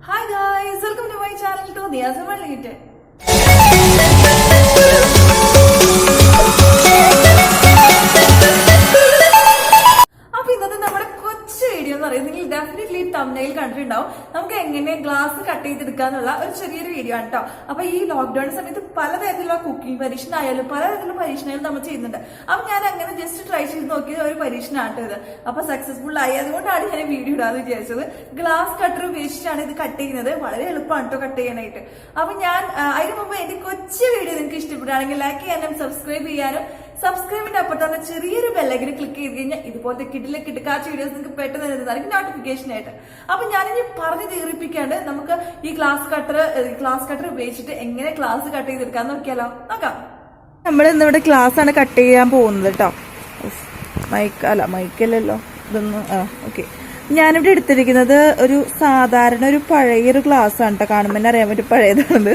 Hi guys, welcome to my channel to the Malayalam. നിങ്ങൾ definitely thumbnail കണ്ടിട്ടുണ്ടാവും. നമുക്ക് എങ്ങനെ ഗ്ലാസ് കട്ട് ചെയ്തെടുക്കാന്നുള്ള ഒരു ചെറിയൊരു വീഡിയോ ആണ് കേട്ടോ. അപ്പൊ ഈ ലോക്ക്ഡൌൺ സമയത്ത് പലതരത്തിലുള്ള കുക്കിംഗ് പരീക്ഷണമായാലും പലതരത്തിലുള്ള പരീക്ഷണങ്ങൾ നമ്മൾ ചെയ്യുന്നുണ്ട്. അപ്പൊ ഞാൻ അങ്ങനെ ജസ്റ്റ് ട്രൈ ചെയ്ത് നോക്കിയത് ഒരു പരീക്ഷണമാണ് ഇത്. അപ്പൊ സക്സസ്ഫുൾ ആയി. അതുകൊണ്ടാണ് ഞാൻ വീഡിയോ ഇടാന്ന് വിചാരിച്ചത്. ഗ്ലാസ് കട്ടർ ഉപയോഗിച്ചിട്ടാണ് ഇത് കട്ട് ചെയ്യുന്നത്. വളരെ എളുപ്പമാണ് കേട്ടോ കട്ട് ചെയ്യാനായിട്ട്. അപ്പൊ ഞാൻ അതിന് മുമ്പ് എന്റെ കൊച്ചു വീഡിയോ നിങ്ങൾക്ക് ഇഷ്ടപ്പെടുകയാണെങ്കിൽ ലൈക്ക് ചെയ്യാനും സബ്സ്ക്രൈബ് ചെയ്യാനും സബ്സ്ക്രൈബിന്റെ അപ്പുറത്താണ് ചെറിയൊരു ബെല്ലൈക്കൻ ക്ലിക്ക് ചെയ്ത് കഴിഞ്ഞാൽ ഇതുപോലത്തെ കിടക്കാച്ച വീഡിയോസ് നിങ്ങൾക്ക് പെട്ടെന്ന് വരുന്നതായിരിക്കും നോട്ടിഫിക്കേഷൻ ആയിട്ട്. അപ്പൊ ഞാനിനി പറഞ്ഞു തീർപ്പിക്കാണ്ട് നമുക്ക് ഈ ഗ്ലാസ് കട്ടർ ഉപയോഗിച്ചിട്ട് എങ്ങനെ ഗ്ലാസ് കട്ട് ചെയ്തെടുക്കാന്ന് നോക്കിയാലോ. നോക്കാം. നമ്മൾ ഇന്നിവിടെ ഗ്ലാസ് ആണ് കട്ട് ചെയ്യാൻ പോകുന്നത് കേട്ടോ. മൈക്കല്ലല്ലോ ഇതൊന്നും. ഓക്കെ, ഞാനിവിടെ എടുത്തിരിക്കുന്നത് ഒരു സാധാരണ ഒരു പഴയൊരു ഗ്ലാസ് ആണ് കേട്ടോ. കാണുമ്പോൾ തന്നെ അറിയാൻ പറ്റും പഴയതാണത്.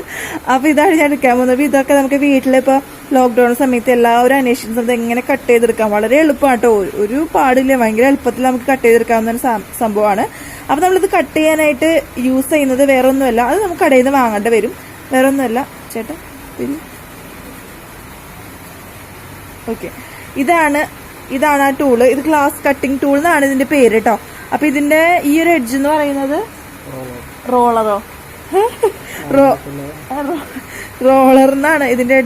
അപ്പൊ ഇതാണ് ഞാൻ എടുക്കാൻ പോകുന്നത്. ഇതൊക്കെ നമുക്ക് വീട്ടിലിപ്പോ ലോക്ക്ഡൌൺ സമയത്ത് എല്ലാവരും അന്വേഷിക്കുന്നത് എങ്ങനെ കട്ട് ചെയ്തെടുക്കാം. വളരെ എളുപ്പമാണ് കേട്ടോ, ഒരു പാടില്ല, ഭയങ്കര എളുപ്പത്തിൽ നമുക്ക് കട്ട് ചെയ്തെടുക്കാവുന്ന ഒരു സംഭവമാണ്. അപ്പൊ നമ്മളിത് കട്ട് ചെയ്യാനായിട്ട് യൂസ് ചെയ്യുന്നത് വേറെ ഒന്നുമല്ല, അത് നമുക്ക് കടയിൽ നിന്ന് വാങ്ങേണ്ടി വരും. വേറെ ഒന്നുമല്ല ചേട്ടാ. ഓക്കെ, ഇതാണ് ആ ടൂള്. ഇത് ഗ്ലാസ് കട്ടിംഗ് ടൂൾ എന്നാണ് ഇതിന്റെ പേര് കേട്ടോ. അപ്പൊ ഇതിന്റെ ഈ ഒരു എഡ്ജ് എന്ന് പറയുന്നത് റോളറോ റോളറിനാണ് ഇതിന്റെ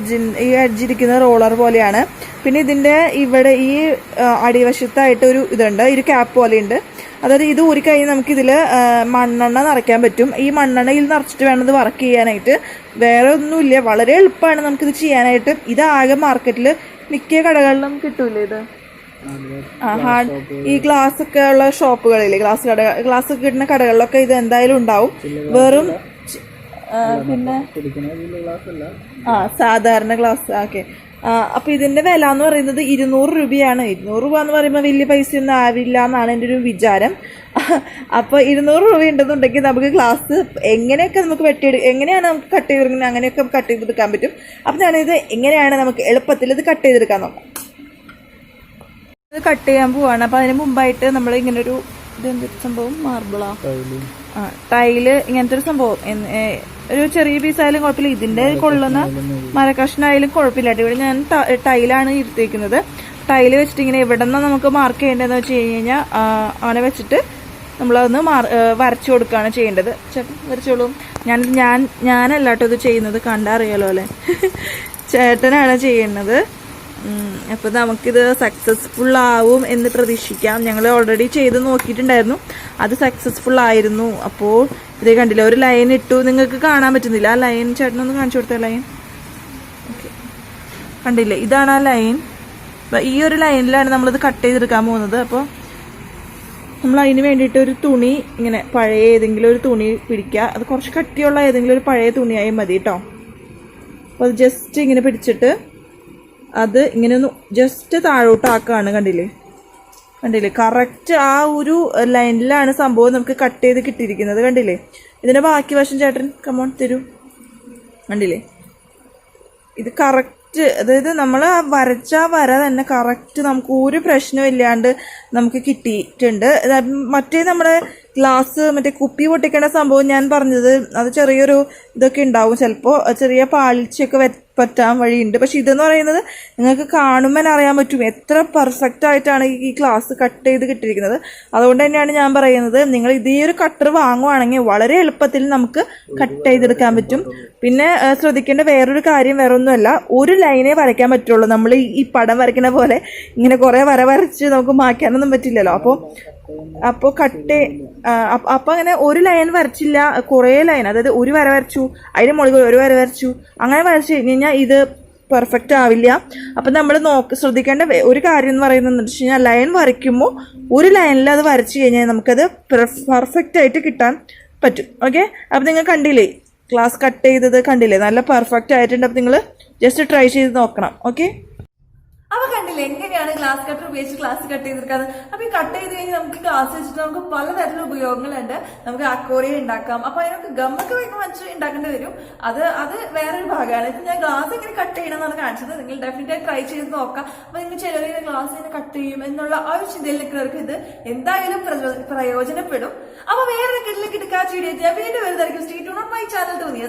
ഈ എഡ്ജ് ഇരിക്കുന്ന റോളർ പോലെയാണ്. പിന്നെ ഇതിന്റെ ഇവിടെ ഈ അടിവശത്തായിട്ട് ഒരു ഇതുണ്ട്, ഒരു ക്യാപ്പ് പോലെ ഉണ്ട്. അതായത് ഇത് ഊരിക്കഴിഞ്ഞ് നമുക്ക് ഇതില് മണ്ണെണ്ണ നിറയ്ക്കാൻ പറ്റും. ഈ മണ്ണെണ്ണയിൽ നിറച്ചിട്ട് വേണം ഇത് വർക്ക് ചെയ്യാനായിട്ട്. വേറെ ഒന്നുമില്ല, വളരെ എളുപ്പമാണ് നമുക്കിത് ചെയ്യാനായിട്ട്. ഇതാകെ മാർക്കറ്റിൽ മിക്ക കടകളിലും കിട്ടൂലേ ഇത്. ഈ ഗ്ലാസ് ഒക്കെ ഉള്ള ഷോപ്പുകളില്ലേ, ഗ്ലാസ് കിട്ടുന്ന കടകളിലൊക്കെ ഇത് എന്തായാലും ഉണ്ടാവും. വെറും പിന്നെ സാധാരണ ഗ്ലാസ്. ഓക്കെ, അപ്പൊ ഇതിന്റെ വില എന്ന് പറയുന്നത് 200 രൂപയാണ്. 200 രൂപ എന്ന് പറയുമ്പോൾ വലിയ പൈസ ഒന്നും ആവില്ല എന്നാണ് എൻ്റെ ഒരു വിചാരം. അപ്പൊ 200 രൂപ ഉണ്ടെന്നുണ്ടെങ്കിൽ നമുക്ക് ഗ്ലാസ് എങ്ങനെയൊക്കെ നമുക്ക് എങ്ങനെയാണ് നമുക്ക് കട്ട് ചെയ്തെടുക്കുന്നത് അങ്ങനെയൊക്കെ കട്ട് ചെയ്തെടുക്കാൻ പറ്റും. അപ്പൊ ഞാനിത് എങ്ങനെയാണ് നമുക്ക് എളുപ്പത്തിൽ ഇത് കട്ട് ചെയ്തെടുക്കാൻ നോക്കാം. ഇത് കട്ട് ചെയ്യാൻ പോവാണ്. അപ്പൊ അതിന് മുമ്പായിട്ട് നമ്മൾ ഇങ്ങനെ ഒരു ഇതെന്തൊരു സംഭവം, മാർബിളാ, ടൈല്, ഇങ്ങനത്തെ ഒരു സംഭവം. ഒരു ചെറിയ പീസായാലും കുഴപ്പമില്ല, ഇതിന്റെ കൊള്ളുന്ന മരക്കഷ്ണായാലും കുഴപ്പമില്ല. ഇവിടെ ഞാൻ ടൈലാണ് ഇരുത്തിയിരിക്കുന്നത്. ടൈല് വെച്ചിട്ട് ഇങ്ങനെ എവിടെ നിന്നാ നമുക്ക് മാർക്ക് ചെയ്യേണ്ടതെന്ന് വെച്ച് കഴിഞ്ഞാൽ അങ്ങനെ വെച്ചിട്ട് നമ്മളതൊന്ന് വരച്ചു കൊടുക്കുകയാണ് ചെയ്യേണ്ടത്. ചേട്ടൻ വരച്ചോളൂ. ഞാനല്ല കേട്ടോ ഇത് ചെയ്യുന്നത്, കണ്ടറിയാലോ അല്ലെ. ചേട്ടനാണ് ചെയ്യുന്നത്. അപ്പൊ നമുക്കിത് സക്സസ്ഫുൾ ആവും എന്ന് പ്രതീക്ഷിക്കാം. ഞങ്ങൾ ഓൾറെഡി ചെയ്ത് നോക്കിയിട്ടുണ്ടായിരുന്നു, അത് സക്സസ്ഫുൾ ആയിരുന്നു. അപ്പോ ഇത് കണ്ടില്ല, ഒരു ലൈൻ ഇട്ടു, നിങ്ങൾക്ക് കാണാൻ പറ്റുന്നില്ല ആ ലൈൻ. ചേട്ടനൊന്ന് കാണിച്ചു കൊടുത്ത ലൈൻ. ഓക്കെ, കണ്ടില്ലേ, ഇതാണ് ആ ലൈൻ. ഈ ഒരു ലൈനിലാണ് നമ്മളിത് കട്ട് ചെയ്തെടുക്കാൻ പോകുന്നത്. അപ്പോൾ നമ്മൾ അതിന് വേണ്ടിയിട്ട് ഒരു തുണി, ഇങ്ങനെ പഴയ ഏതെങ്കിലും ഒരു തുണി പിടിക്കുക. അത് കുറച്ച് കട്ടിയുള്ള ഏതെങ്കിലും ഒരു പഴയ തുണിയായി മതി കേട്ടോ. അപ്പോൾ അത് ജസ്റ്റ് ഇങ്ങനെ പിടിച്ചിട്ട് അത് ഇങ്ങനെ ഒന്ന് ജസ്റ്റ് താഴോട്ടാക്കുകയാണ്. കണ്ടില്ലേ കറക്റ്റ് ആ ഒരു ലൈനിലാണ് സംഭവം നമുക്ക് കട്ട് ചെയ്ത് കിട്ടിയിരിക്കുന്നത്. കണ്ടില്ലേ, ഇതിന്റെ ബാക്കി വശം ചേട്ടൻ കമോൺ തരൂ. കണ്ടില്ലേ, ഇത് കറക്റ്റ്, അതായത് നമ്മൾ വരച്ച വര തന്നെ കറക്റ്റ് നമുക്ക് ഒരു പ്രശ്നവും ഇല്ലാണ്ട് നമുക്ക് കിട്ടിയിട്ടുണ്ട്. മറ്റേ നമ്മുടെ ഗ്ലാസ് മറ്റേ കുപ്പി പൊട്ടിക്കേണ്ട സംഭവം ഞാൻ പറഞ്ഞത്, അത് ചെറിയൊരു ഇതൊക്കെ ഉണ്ടാവും, ചിലപ്പോൾ ചെറിയ പാളിച്ചൊക്കെ പറ്റാൻ വഴിയുണ്ട്. പക്ഷെ ഇതെന്ന് പറയുന്നത് നിങ്ങൾക്ക് കാണുമ്പോൾ അറിയാൻ പറ്റും എത്ര പെർഫെക്റ്റ് ആയിട്ടാണ് ഈ ഗ്ലാസ് കട്ട് ചെയ്ത് കിട്ടിയിരിക്കുന്നത്. അതുകൊണ്ട് തന്നെയാണ് ഞാൻ പറയുന്നത്, നിങ്ങൾ ഇതേ ഒരു കട്ടർ വാങ്ങുവാണെങ്കിൽ വളരെ എളുപ്പത്തിൽ നമുക്ക് കട്ട് ചെയ്തെടുക്കാൻ പറ്റും. പിന്നെ ശ്രദ്ധിക്കേണ്ട വേറൊരു കാര്യം വേറെ ഒന്നുമല്ല, ഒരു ലൈനേ വരയ്ക്കാൻ പറ്റുള്ളൂ. നമ്മൾ ഈ പടം വരയ്ക്കുന്ന പോലെ ഇങ്ങനെ കുറെ വരച്ച് നമുക്ക് മാറ്റാനൊന്നും പറ്റില്ലല്ലോ. അപ്പോൾ അപ്പൊ അങ്ങനെ ഒരു ലൈൻ വരച്ചില്ല, കുറേ ലൈൻ, അതായത് ഒരു വര വരച്ചു, അതിന് മുകളിൽ ഒരു വര വരച്ചു, അങ്ങനെ വരച്ചു കഴിഞ്ഞ് കഴിഞ്ഞാൽ ഇത് പെർഫെക്റ്റ് ആവില്ല. അപ്പൊ നമ്മൾ ശ്രദ്ധിക്കേണ്ട ഒരു കാര്യം എന്ന് പറയുന്നത് വെച്ച് കഴിഞ്ഞാൽ, ലൈൻ വരയ്ക്കുമ്പോൾ ഒരു ലൈനിൽ അത് വരച്ചു കഴിഞ്ഞാൽ നമുക്കത് പെർഫെക്റ്റ് ആയിട്ട് കിട്ടാൻ പറ്റും. ഓക്കെ, അപ്പൊ നിങ്ങൾ കണ്ടില്ലേ ഗ്ലാസ് കട്ട് ചെയ്തത് കണ്ടില്ലേ, നല്ല പെർഫെക്റ്റ് ആയിട്ടുണ്ട്. അപ്പൊ നിങ്ങൾ ജസ്റ്റ് ട്രൈ ചെയ്ത് നോക്കണം. ഓക്കെ, അപ്പൊ കണ്ടില്ലേ എങ്ങനെയാണ് ഗ്ലാസ് കട്ടർ ഉപയോഗിച്ച് ഗ്ലാസ് കട്ട് ചെയ്തെടുക്കാറ്. അപ്പൊ ഈ കട്ട് ചെയ്ത് കഴിഞ്ഞാൽ നമുക്ക് ഗ്ലാസ് വെച്ചിട്ട് നമുക്ക് പലതരത്തിലുള്ള ഉപയോഗങ്ങളുണ്ട്. നമുക്ക് അക്വേറിയം ഉണ്ടാക്കാം. അപ്പൊ അതിനൊക്കെ ഗമ്മൊക്കെ വെച്ച് ഉണ്ടാക്കേണ്ടി വരും. അത് വേറൊരു ഭാഗമാണ്. ഇപ്പൊ ഞാൻ ഗ്ലാസ് എങ്ങനെ കട്ട് ചെയ്യണം എന്നാണ് കാണിച്ചത്. നിങ്ങൾ ഡെഫിനറ്റായി ട്രൈ ചെയ്ത് നോക്കാം. അപ്പൊ നിങ്ങൾ ചിലർ ഗ്ലാസ് ഇങ്ങനെ കട്ട് ചെയ്യും എന്നുള്ള ആ ഒരു ചിന്തയിൽ നിൽക്കുന്നവർക്ക് ഇത് എന്തായാലും പ്രയോജനപ്പെടും. അപ്പൊ വേറെ കിടക്കാച്ച വീഡിയോ വീണ്ടും വരുന്നതായിരിക്കും. Stay tune on my channel. തോന്നിയ